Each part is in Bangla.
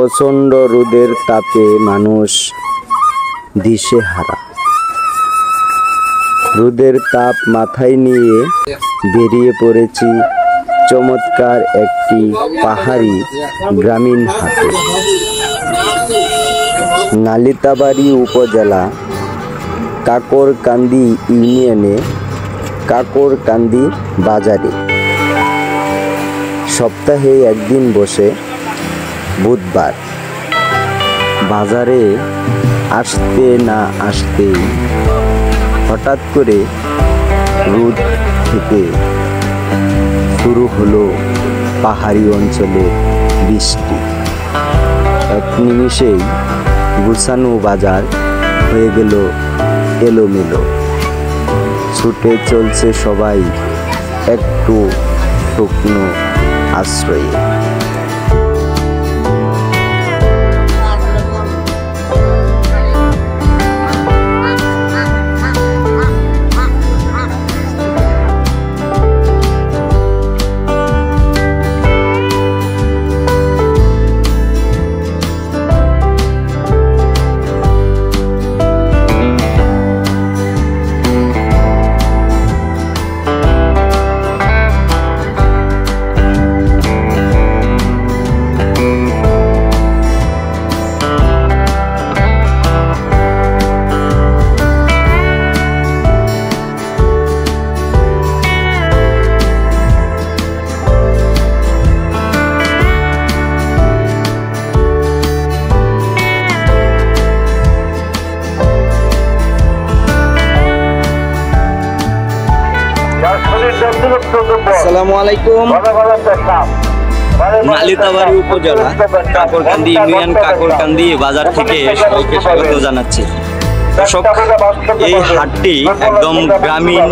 প্রচণ্ড রোদের তাপে মানুষ দিশেহারা। রোদের তাপ মাথায় নিয়ে বেরিয়ে পড়েছি চমৎকার একটি পাহাড়ি গ্রামীণ হাটে। নালিতাবাড়ি উপজেলা কাকরকান্দি ইউনিয়নে কাকরকান্দি বাজারে সপ্তাহে একদিন বসে বুধবার। বাজারে আসতে না আসতেই হঠাৎ করে রোদ থেকে শুরু হলো পাহাড়ি অঞ্চলে বৃষ্টি। এক নিমিষেই গুছানো বাজার হয়ে গেল এলোমেলো। ছুটে চলছে সবাই একটু শুকনো আশ্রয়ে। আসসালামু আলাইকুম। নালিতাবাড়ি উপজেলা কাকরকান্দি ইউনিয়ন কাকরকান্দি বাজার থেকে সবাইকে স্বাগত জানাচ্ছি। দর্শক, এই হাটটি একদম গ্রামীণ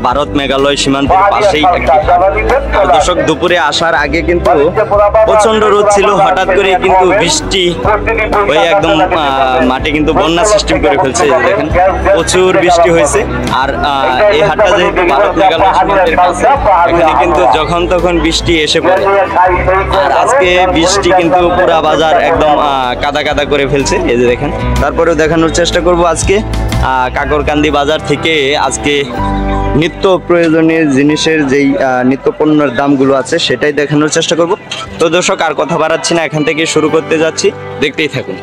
ভারত মেঘালয় সীমান্তের পাশেই একটি হাট। দর্শক, দুপুরে আসার আগে কিন্তু প্রচন্ড রোদ ছিল, হঠাৎ করে কিন্তু বৃষ্টি হয়ে একদম মাঠে কিন্তু বন্যা সৃষ্টি করে ফেলছে। দেখেন, প্রচুর বৃষ্টি হয়েছে। আর এই হাটটা যেহেতু ভারত মেঘালয় সীমান্তের কাছে, এখানে কিন্তু যখন তখন বৃষ্টি এসে পড়ে। আর আজকে বৃষ্টি কিন্তু পুরা বাজার একদম কাদা কাদা করে ফেলছে, এই যে দেখেন। তারপরেও দেখানোর চেষ্টা করব আজকে কাকরকান্দি বাজার থেকে আজকে নিত্য প্রয়োজনীয় জিনিসের যেই নিত্য পণ্যের দামগুলো আছে সেটাই দেখানোর চেষ্টা করব। তো দর্শক, আর কথা বাড়াচ্ছি না, এখান থেকে শুরু করতে যাচ্ছি, দেখতেই থাকুন।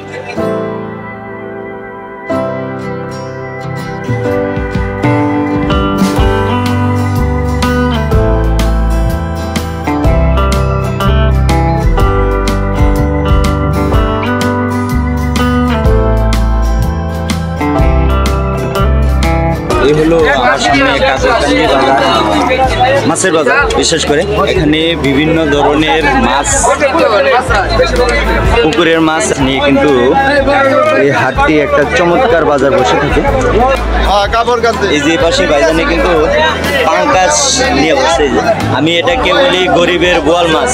এই হলো আমার সামনে কাকরকান্দি বাজার, মাছের বাজার। বিশেষ করে এখানে বিভিন্ন ধরনের মাছ, পুকুরের মাছ নিয়ে কিন্তু এই হাটটি একটা চমৎকার বাজার বসে থাকে। এই যে পাশে ভাইজানে কিন্তু পাঙ্কাশ নিয়ে বসে। আমি এটাকে বলি গরিবের বোয়াল মাছ।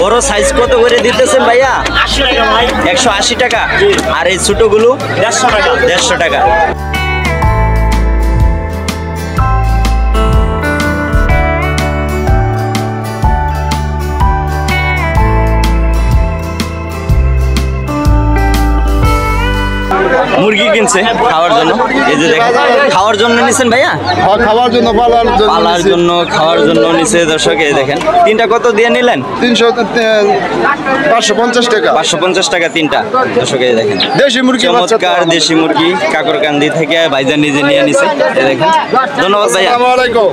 বড় সাইজ কত করে দিতেছেন ভাইয়া? 180 টাকা। আর এই ছোটগুলো 150 টাকা। মুরগি কিনছে খাওয়ার জন্য, এই যে দেখেন, খাওয়ার জন্য নিছেন ভাইয়া? খাওয়ার জন্য, পালার জন্য, খাওয়ার জন্য নিছে। দর্শক, এই দেখেন, তিনটা কত দিয়ে নিলেন? 550 টাকা। 550 টাকা তিনটা। দর্শক, এই দেখেন, দেশি মুরগি, চমৎকার দেশি মুরগি কাকরকান্দি থেকে ভাইজান নিজে নিয়ে নিছে। এই দেখেন, ধন্যবাদ ভাইয়া। আসসালামু আলাইকুম।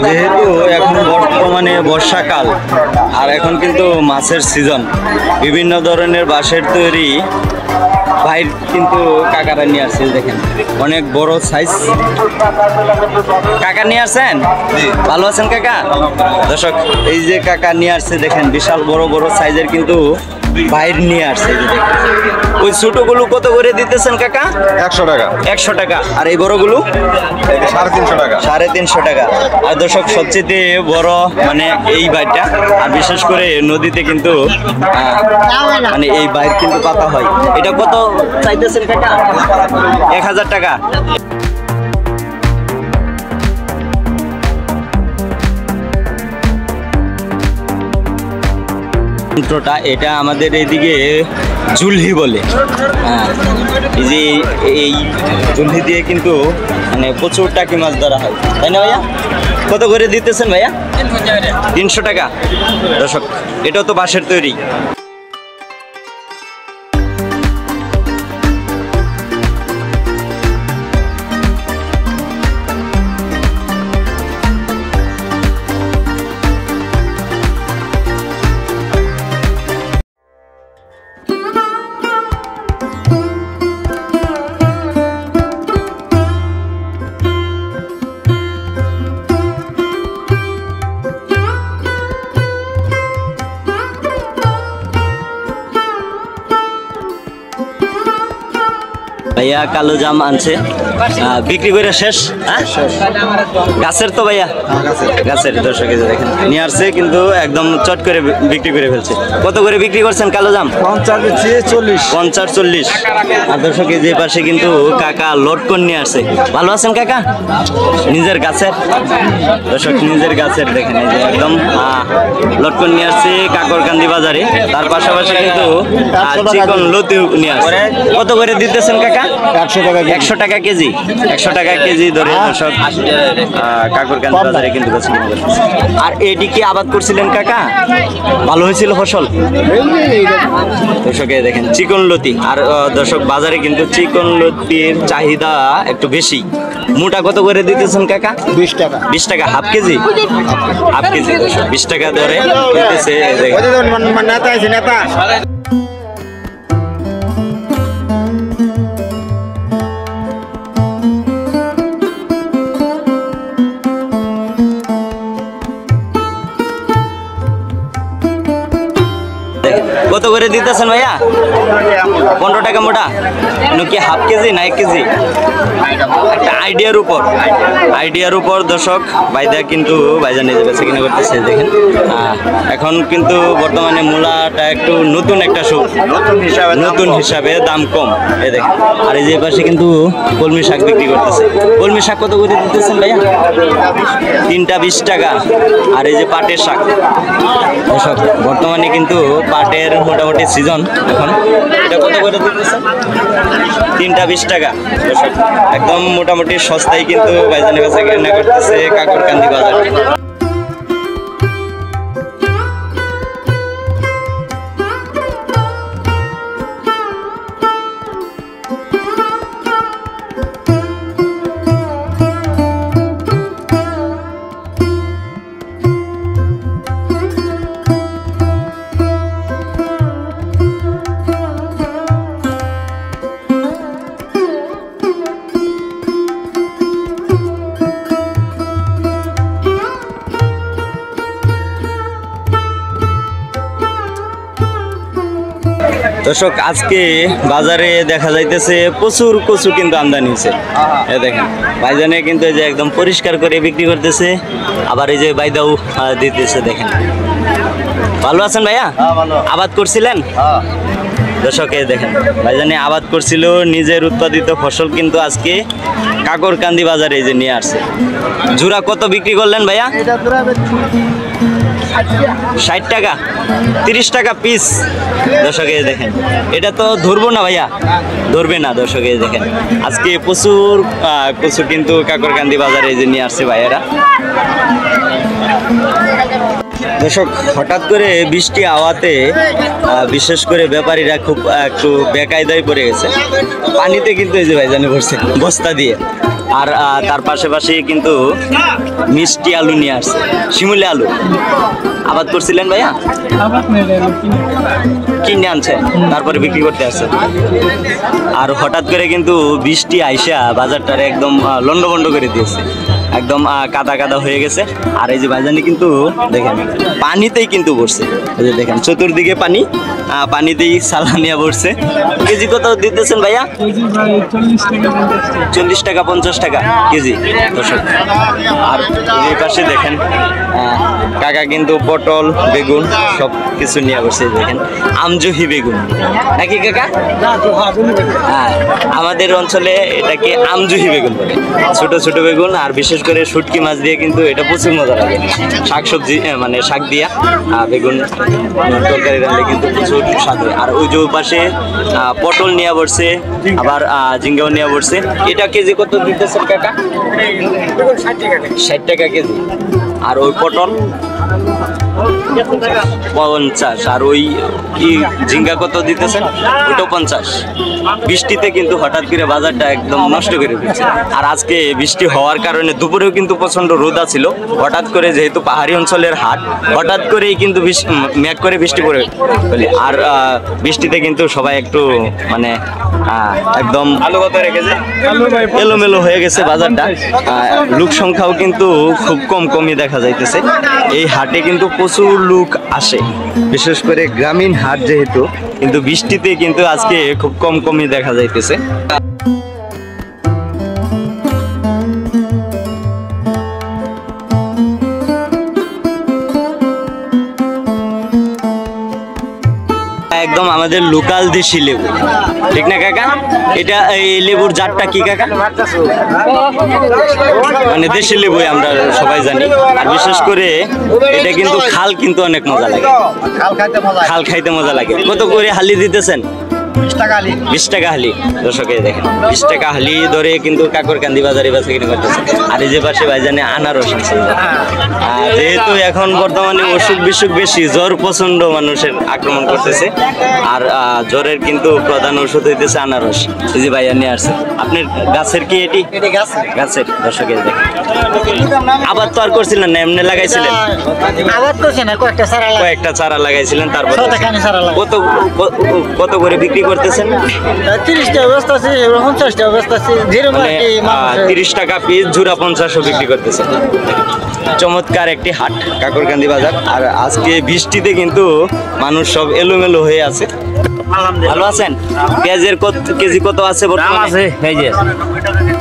যেহেতু এখন বর্তমানে বর্ষাকাল আর এখন কিন্তু মাছের সিজন, বিভিন্ন ধরনের বাঁশের তৈরি বাইর কিন্তু কাকারা নিয়ে আসছে। দেখেন, অনেক বড় সাইজ কাকা নিয়ে আসছেন। ভালো আছেন কাকা? দর্শক, এই যে কাকা নিয়ে আসছে, দেখেন বিশাল বড় বড় সাইজের কিন্তু বাইর নিয়ে আসছে। ওই ছোটগুলো কত করে দিতেছেন কাকা? 100 টাকা। 100 টাকা। আর এই বড়গুলো 350 টাকা। 350 টাকা। আর দর্শক সবচেয়ে বড় মানে এই বাইরটা, আর বিশেষ করে নদীতে কিন্তু মানে এই বাইর কিন্তু পাতা হয়। এটা কত চাইতেছেন কাকা? 1000 টাকা। যন্ত্রটা এটা আমাদের এইদিকে জুলহি বলে। হ্যাঁ, এই যে এই জুলহি দিয়ে কিন্তু মানে প্রচুর টাকি মাছ ধরা হয়, তাই না ভাইয়া? কত করে দিতেছেন ভাইয়া? 300 টাকা। দর্শক এটাও তো বাঁশের তৈরি। ভাইয়া কালো জাম আনছে, বিক্রি করে শেষ? গাছের তো ভাইয়া, গাছের। দর্শক দেখেন নিয়ে আসছে কিন্তু একদম চট করে বিক্রি করে ফেলছে। কত করে বিক্রি করছেন কালো জাম? 50-40। আর দর্শক যে পাশে কিন্তু কাকা লটকন নিয়ে আসছে। ভালো আছেন কাকা? নিজের গাছের, দর্শক নিজের গাছের দেখেন এই যে একদম লটকন নিয়ে আসছে কাকরকান্দি বাজারে। তার পাশাপাশি কিন্তু চিকন লতি নিয়ে আসছে। কত করে দিতেছেন কাকা? 100 টাকা কেজি। 100 টাকা কেজি ধরে দর্শক কাকরকান্দি বাজারে কিন্তু বেচা কিনা করতেছে। আর এটি কি আবাদ করছিলেন কাকা? ভালো হয়েছিল ফসল? দর্শক দেখেন চিকন লতি। আর দর্শক বাজারে কিন্তু চিকন লতির চাহিদা একটু বেশি। মোটা কত করে দিতেছেন কাকা? 20 টাকা। 20 টাকা হাফ কেজি? হাফ কেজি 20 টাকা ধরে দিতেছে। কত করে দিতেছেন ভাইয়া? 15 টাকা মোটা। কি হাফ কেজি না 1 কেজি? একটা আইডিয়ার উপর দর্শক ভাইদা কিন্তু ভাইজা নিজে বেছে কিনে করতেছে। দেখেন এখন কিন্তু বর্তমানে মূলাটা একটু নতুন একটা নতুন হিসাবে দাম কম। এই দেখেন। আর এই যে পাশে কিন্তু কলমি শাক বিক্রি করতেছে। কলমি শাক কত করে দিতেছেন ভাইয়া? 3টা 20 টাকা। আর এই যে পাটের শাক, দর্শক বর্তমানে কিন্তু পাটের মোটামুটি সিজন এখন। এটা কত করে দিতেছেন? 3টা 20 টাকা। দর্শক একদম মোটামুটি সস্তায় কিন্তু ভাইজানের কাছে কেনা করতেছে কাকরকান্দি বাজার। দর্শক আজকে বাজারে দেখা যাইতেছে প্রচুর কচু কিন্তু আমদানি হয়েছে। দেখেন ভাইজানে কিন্তু এই যে একদম পরিষ্কার করে বিক্রি করতেছে, আবার এই যে বাইদাও দিতেছে। দেখেন ভালো আছেন ভাইয়া? আবাদ করছিলেন? দর্শক দেখেন ভাইজানে আবাদ করছিল, নিজের উৎপাদিত ফসল কিন্তু আজকে কাকরকান্দি বাজারে এই যে নিয়ে আসছে। জোড়া কত বিক্রি করলেন ভাইয়া? 60 টাকা। 30 টাকা পিস। দর্শক দেখেন এটা তো ধরবো না ভাইয়া, ধরবে না। দর্শক দেখেন আজকে প্রচুর কচু কিন্তু কাকরকান্দি বাজারে এই যে নিয়ে আসছে ভাইয়ারা। দর্শক হঠাৎ করে বৃষ্টি আওয়াতে বিশেষ করে ব্যাপারীরা খুব একটু বেকায়দায় পড়ে গেছে। পানিতে কিন্তু এই যে ভাইজানে ভরছে বস্তা দিয়ে। আর তার পাশাপাশি কিন্তু মিষ্টি আলু নিয়ে আসছে, শিমুলি আলু। আবাদ করছিলেন ভাইয়া? কিনে আনছে তারপরে বিক্রি করতে আসছে। আর হঠাৎ করে কিন্তু বৃষ্টি আইসা বাজারটারে একদম লন্ডভন্ড করে দিয়েছে। একদম কাদা কাদা হয়ে গেছে। আর এই যে ভাইজানি কিন্তু দেখেন পানিতেই কিন্তু বসছে, এই যে দেখেন চতুর্দিকে পানি, পানিতেই সালানিয়া বসছে। কেজি কত দিতেছেন ভাইয়া? 40 টাকা 50 টাকা কেজি দর্শক। আর এই পাশে দেখেন কাকা কিন্তু পটল বেগুন সব কিছু নিয়ে বসে, দেখেন আমজহি বেগুন নাকি কাকা? হ্যাঁ, আমাদের অঞ্চলে এটাকে আমজহি বেগুন বলে, ছোট ছোট বেগুন। আর বিশেষ করে শুটকি মাছ দিয়ে কিন্তু এটা প্রচুর মজা লাগে। শাকসবজি মানে শাক দিয়া বেগুন তরকারি রান্না কিন্তু প্রচুর স্বাদ হয়। আর ওই যে পাশে পটল নিয়ে বসছে, আবার ঝিঙ্গাও নিয়ে বসছে। এটা কেজি কত দিতেছেন কাকা? 60 টাকা কেজি। আর ওই পটল 50। আর ওই কি ঝিঙ্গা কত দিতেছেন? ওটাও 50। বৃষ্টিতে কিন্তু হঠাৎ করে বাজারটা একদম নষ্ট করে দিচ্ছে। আর আজকে বৃষ্টি হওয়ার কারণে দুপুরেও কিন্তু প্রচন্ড রোদা ছিল। হঠাৎ করে যেহেতু পাহাড়ি অঞ্চলের হাট, হঠাৎ করেই কিন্তু মেঘ করে বৃষ্টি পড়ে। আর বৃষ্টিতে কিন্তু সবাই একটু মানে একদম এলোমেলো হয়ে গেছে বাজারটা। লোক সংখ্যাও কিন্তু খুব কমই দেখা যাইতেছে। এই হাটে কিন্তু প্রচুর লোক আসে, বিশেষ করে গ্রামীণ হাট যেহেতু, কিন্তু বৃষ্টিতে কিন্তু আজকে খুব কমই দেখা যাইতেছে। একদম আমাদের লোকাল দেশি লেবু, ঠিক না কাকা? এটা এই লেবুর জাতটা কি কাকা? মানে দেশি লেবু আমরা সবাই জানি। আর বিশেষ করে এটা কিন্তু খাল কিন্তু অনেক মজা লাগে, খাল খাইতে মজা লাগে। কত করে হালি দিতেছেন? 20 টাকা হালি। দর্শকে দেখেন 20 টাকা হালি ধরে কিন্তু কাকরকান্দি বাজারে বেচা কিনে করতেছে। আর এই যে পাশে ভাইজানে আনারস আছে। যেহেতু এখন বর্তমানে অসুখ বিসুখ বেশি, জ্বর প্রচন্ড মানুষের আক্রমণ করতেছে। আর জ্বরের কিন্তু প্রধান ওষুধ হইতেছে আনারস। এই যে ভাইয়া নিয়ে আসছে। আপনার গাছের কি এটি? গাছের। দর্শকে দেখেন আবার তো আর করছিলেন না, এমনি লাগাইছিলেন? কয়েকটা চারা লাগাইছিলেন, তারপর কত করে বিক্রি করতেছেন? 30 টাকা অবস্থা আছে, 50 টাকা অবস্থা আছে। 30 টাকা পিস, ঝুরা 50 বিক্রি করতেছে। চমৎকার একটি হাট কাকরকান্দি বাজার। আর আজকে বৃষ্টিতে কিন্তু মানুষ সব এলোমেলো হয়ে আছে। ভালো আছেন? পেঁয়াজের কেজি কত আছে? আছে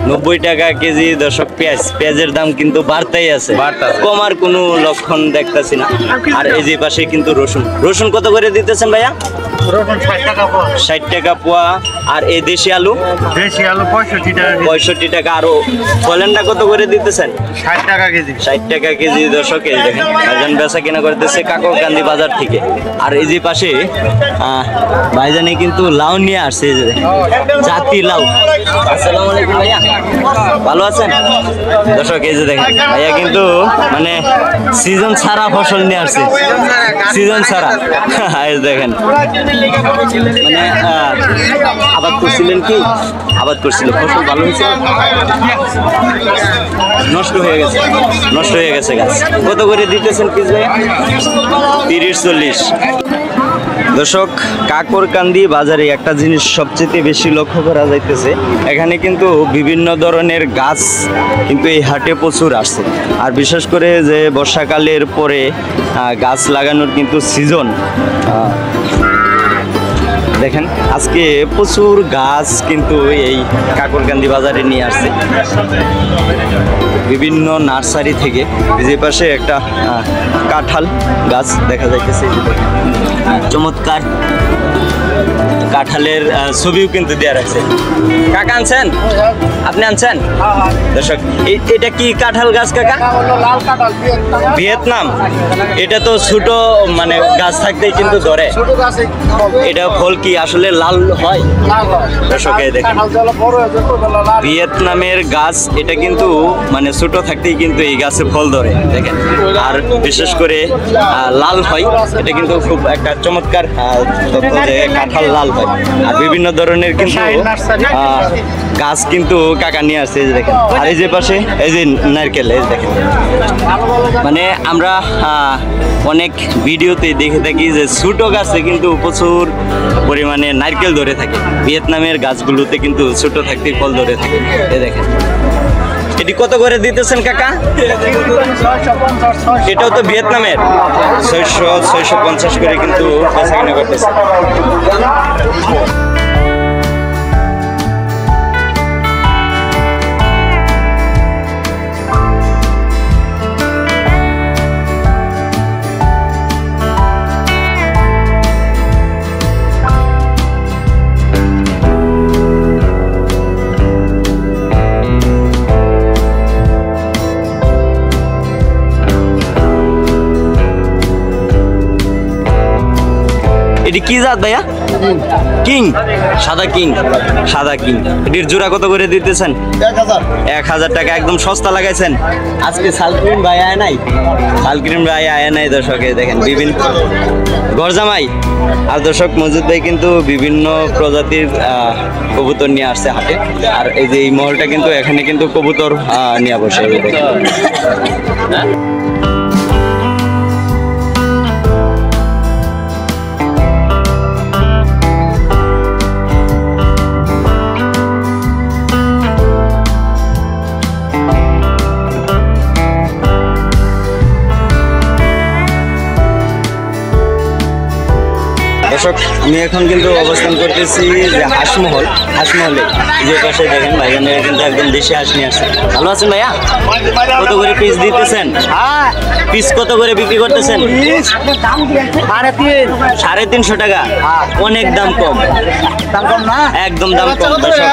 90 টাকা কেজি। দর্শক পেঁয়াজের দাম কিন্তু বাড়তেই আছে, কমার কোনো লক্ষণ দেখতেছি না। আর এই যে পাশে কিন্তু রসুন কত করে দিতেছেন ভাইয়া? 60 টাকা পোয়া। আর এই দেশি আলু? 65 টাকা। আরো কলেন্ডা কত করে দিতেছেন? 60 টাকা কেজি। 60 টাকা কেজি। দর্শক এই দেখেন ভাইজান বেচা কেনা করতেছে কাকরকান্দি বাজার থেকে। আর এই যে পাশে ভাইজানে কিন্তু লাউ নিয়ে আসছে, এই যে জাতি লাউ। আসসালামু আলাইকুম ভাইয়া, ভালো আছেন? দর্শক এই যে দেখেন ভাইয়া কিন্তু মানে সিজন ছাড়া ফসল নিয়ে আসছে, সিজন ছাড়া। এই দেখেন মানে আবাদ করছিলেন কি? আবাদ করছিল, ফসল ভালো হয়েছে? নষ্ট হয়ে গেছে গাছ। কত করে দিতেছেন পিস ভাইয়া? 30-40। দর্শক কাকরকান্দি বাজারে একটা জিনিস সবচেয়ে বেশি লক্ষ্য করা যাইতেছে, এখানে কিন্তু বিভিন্ন ধরনের গাছ কিন্তু এই হাটে প্রচুর আসছে। আর বিশেষ করে যে বর্ষাকালের পরে গাছ লাগানোর কিন্তু সিজন। দেখেন আজকে প্রচুর গাছ কিন্তু এই কাকরকান্দি বাজারে নিয়ে আসছে বিভিন্ন নার্সারি থেকে। যে পাশে একটা কাঁঠাল গাছ দেখা যাইতেছে, চমৎকার কাঁঠালের ছবিও কিন্তু দেওয়া রাখছে। কাকা আনছেন? আপনি আনছেন? দর্শক এটা কি কাঁঠাল গাছ কাকা? ভিয়েতনাম। এটা তো ছোট মানে গাছ থাকতেই কিন্তু ধরে। এটা ফল কি আসলে লাল হয়? দর্শক দেখেন ভিয়েতনামের গাছ, এটা কিন্তু মানে ছোট থাকতেই কিন্তু এই গাছে ফল ধরে দেখেন। আর বিশেষ করে লাল হয়, এটা কিন্তু খুব একটা চমৎকার তথ্য যে কাঁঠাল লাল হয়। আর বিভিন্ন ধরনের কিন্তু গাছ কিন্তু কাকা নিয়ে আসছে, এই যে দেখেন। আর এই যে পাশে এই যে নারকেল, এই দেখেন মানে আমরা অনেক ভিডিওতে দেখে থাকি যে ছোট গাছে কিন্তু প্রচুর পরিমাণে নারকেল ধরে থাকে। ভিয়েতনামের গাছগুলোতে কিন্তু ছোট থাকতে ফল ধরে থাকে, এই দেখেন। এটি কত করে দিতেছেন কাকা? এটাও তো ভিয়েতনামের 650 করে কিন্তু বেচাকেনা করতেছে। এটি কি জাত ভাইয়া? কিং, সাদা কিং, সাদা কিং। এটির জোড়া কত করে দিতেছেন? 1000 টাকা। একদম সস্তা লাগাইছেন। আজকে সালক্রিম ভাই আয় নাই, সালক্রিম ভাই আয় নাই দর্শকে দেখেন বিভিন্ন গরজামাই। আর দর্শক মজুদ ভাই কিন্তু বিভিন্ন প্রজাতির কবুতর নিয়ে আসছে হাটে। আর এই যে এই মহলটা কিন্তু এখানে কিন্তু কবুতর নিয়ে বসে। দর্শক আমি এখন কিন্তু অবস্থান করতেছি যে হাঁসমহলে। যে পাশে দেখেন ভাইজানের কিন্তু একদম দেশি হাঁস নিয়ে আসছে। ভালো আছেন ভাইয়া? কত করে পিস দিতেছেন? পিস কত করে বিক্রি করতেছেন? 350 টাকা। অনেক দাম কম, একদম দাম কম। দর্শক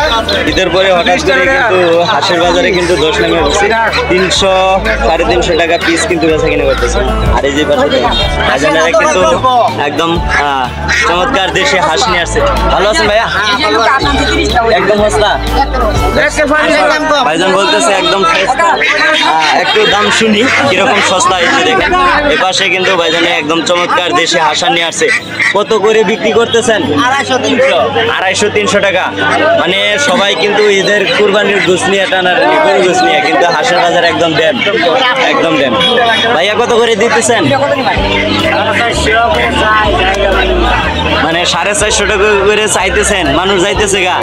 ঈদের পরে হঠাৎ করে কিন্তু হাঁসের বাজারে কিন্তু 10 নামে বসে 300 350 টাকা পিস কিন্তু বেচা কিনে করতেছে। আর এই যে পাশে ভাইজানেরা কিন্তু একদম চমৎকার দেশে হাঁস নিয়ে আসছে। ভালো আছেন ভাইয়া? একদম সস্তা। ভাইজান বলতেছে একদম সস্তা। একটু দাম শুনি কিরকম সস্তা হয়েছে দেখেন। এ পাশে কিন্তু ভাইজানে একদম চমৎকার দেশে হাঁস নিয়ে আসছে। কত করে বিক্রি করতেছেন? 250-300 টাকা। মানে সবাই কিন্তু ঈদের কুরবানির গোশ নিয়ে টানাটানি গরু গোশ নিয়ে, কিন্তু হাঁসের বাজার একদম ড্যাম, একদম ড্যাম। ভাইয়া কত করে দিতেছেন? মানে 450 টাকা করে চাইতেছেন, মানুষ যাইতেছে গা।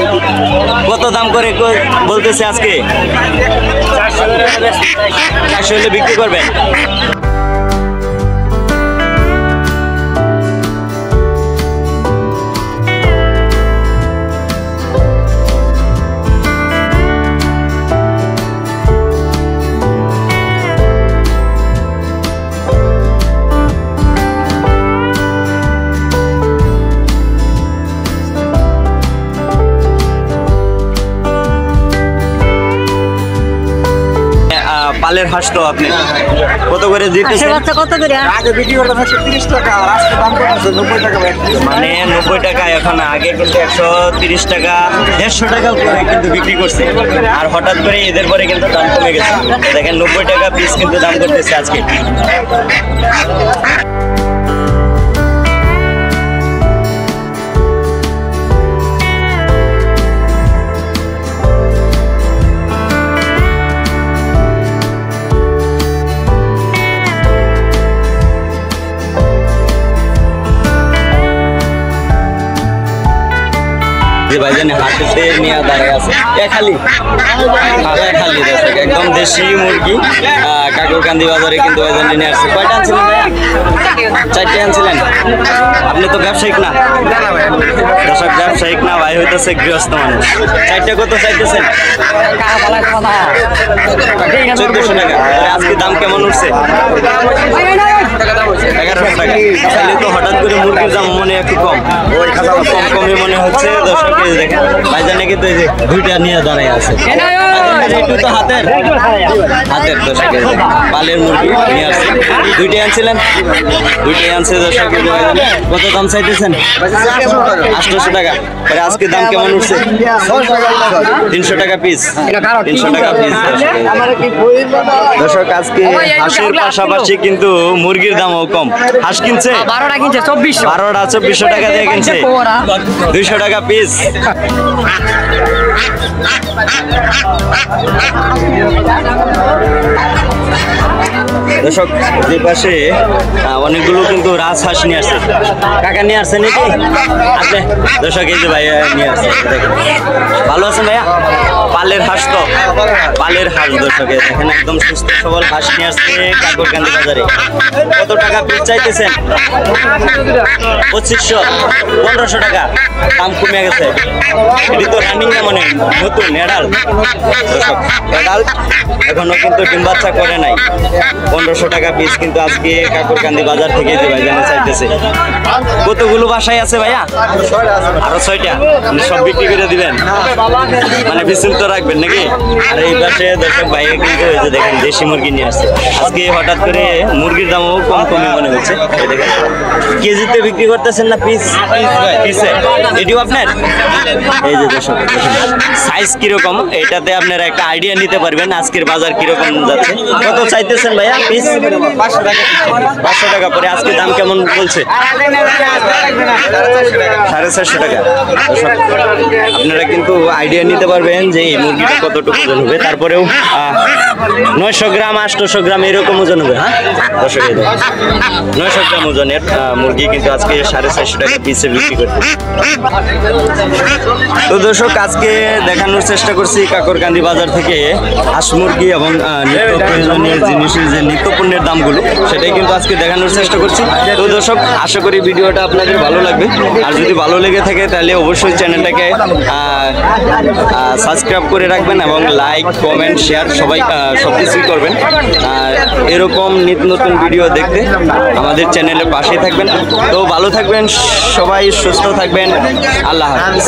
কত দাম করে বলতেছে আজকে? 400 হলে বিক্রি করবেন? পালের হাঁস তো আপনি কত করে দিতেছেন? কত করে? আগে বিক্রি করতাম 130 টাকা, আর আজকে দাম কমেছে 90 টাকা। মানে 90 টাকা এখন, আগে কিন্তু 130 টাকা 150 টাকা করে কিন্তু বিক্রি করছে। আর হঠাৎ করে এদের পরে কিন্তু দাম কমে গেছে। দেখেন 90 টাকা পিস কিন্তু দাম করতেছে আজকে। যে ভাইজান হাঁসেতে নিয়ে দাঁড়ায় আছে খালি দর্শক একদম দেশি মুরগি কাকুরকান্দি বাজারে কিন্তু ভাইজান নিয়ে আসছে। কয়টা আনছিলেন ভাইয়া? 4টে আনছিলেন। আপনি তো ব্যবসায়িক না দর্শক, ব্যবসায়িক না ভাই, হইতেছে গৃহস্থ মানুষ। 4টে কত চাইতেছেন? 1400 টাকা। আজকে দাম কেমন উঠছে? 1100 টাকা। তাহলে তো হঠাৎ করে মুরগির দাম মনে একটু কম কমই মনে হচ্ছে। দর্শক দেখেন ভাইজানে কিন্তু এই যে 2টা নিয়ে দাঁড়ায় আছে। একটু তো হাতের দর্শক পালের মুরগি নিয়ে আসছে। 2টাই আনছিলেন? 2টাই আনছে দর্শক। কত দাম চাইতেছেন? 800 টাকা। আজকে দাম কেমন উঠছে? 300 টাকা পিস। 300 টাকা পিস দর্শক। আজকে হাঁসের পাশাপাশি কিন্তু মুরগির দামও কম। হাঁস কিনছে 12টা কিনছে 2400 টাকা দিয়ে কিনছে। 200 টাকা পিস। দর্শক যে পাশে অনেকগুলো কিন্তু রাজহাঁস নিয়ে আসছে। কাকা নিয়ে আসছে নাকি আপনি? দর্শক এই যে ভাই নিয়ে আসছে, দেখেন। ভালো আছেন ভাইয়া? পালের হাঁস তো, পালের হাঁস দর্শক দেখেন, একদম সুস্থ সবল হাঁস নিয়ে আসছে কাকরকান্দি বাজারে। কত টাকা পিস চাইতেছেন? 2500, 1500 টাকা। দাম কমে গেছে। এটি তো রানিং না, মানে নতুন এডাল দর্শক, এডাল এখনো কিন্তু ডিম বাচ্চা করে নাই। 1500 টাকা পিস কিন্তু আজকে কাকরকান্দি বাজার থেকে যে ভাই জানা চাইতেছে। কতগুলো বাসায় আছে ভাইয়া? আরো 6টা। আপনি সব বিক্রি করে দিবেন, মানে বিশুল তো রাখবেন নাকি? আর এই পাশে দর্শক ভাইয়া কিন্তু এই যে দেখেন দেশি মুরগি নিয়ে আসছে। আজকে হঠাৎ করে মুরগির দামও কম কমে মনে হচ্ছে। এই দেখেন কেজিতে বিক্রি করতেছেন না পিস? পিসে। এটিও আপনার? এই যে দর্শক সাইজ কিরকম, এটাতে আপনারা একটা আইডিয়া নিতে পারবেন আজকের বাজার কিরকম যাচ্ছে। কত চাইতেছেন ভাইয়া পিস? 500 টাকা। 500 টাকা পরে আজকে দাম কেমন বলছে? 450 টাকা। আপনারা কিন্তু আইডিয়া নিতে পারবেন যে এই মুরগিটা কতটুকু ওজন হবে। তারপরেও 900 গ্রাম 800 গ্রাম এরকম ওজন হবে। হ্যাঁ দর্শক 900 গ্রাম ওজনের মুরগি কিন্তু আজকে 450 টাকা পিসে বিক্রি করতে। তো দর্শক আজকে দেখানোর চেষ্টা করছি কাকরকান্দি বাজার থেকে হাঁস মুরগি এবং নিত্য প্রয়োজনীয় জিনিসের যে নিত্যপণ্যের দামগুলো, সেটাই কিন্তু আজকে দেখানোর চেষ্টা করছি। তো দর্শক আশা করি ভিডিওটা আপনাদের ভালো লাগবে। আর যদি ভালো লেগে থাকে তাহলে অবশ্যই চ্যানেলটাকে সাবস্ক্রাইব করে রাখবেন এবং লাইক কমেন্ট শেয়ার সবাই সব কিছুই করবেন। আর এরকম নিত্য নতুন ভিডিও দেখতে আমাদের চ্যানেলের পাশেই থাকবেন। তো ভালো থাকবেন সবাই, সুস্থ থাকবেন। আল্লাহ হাফেজ।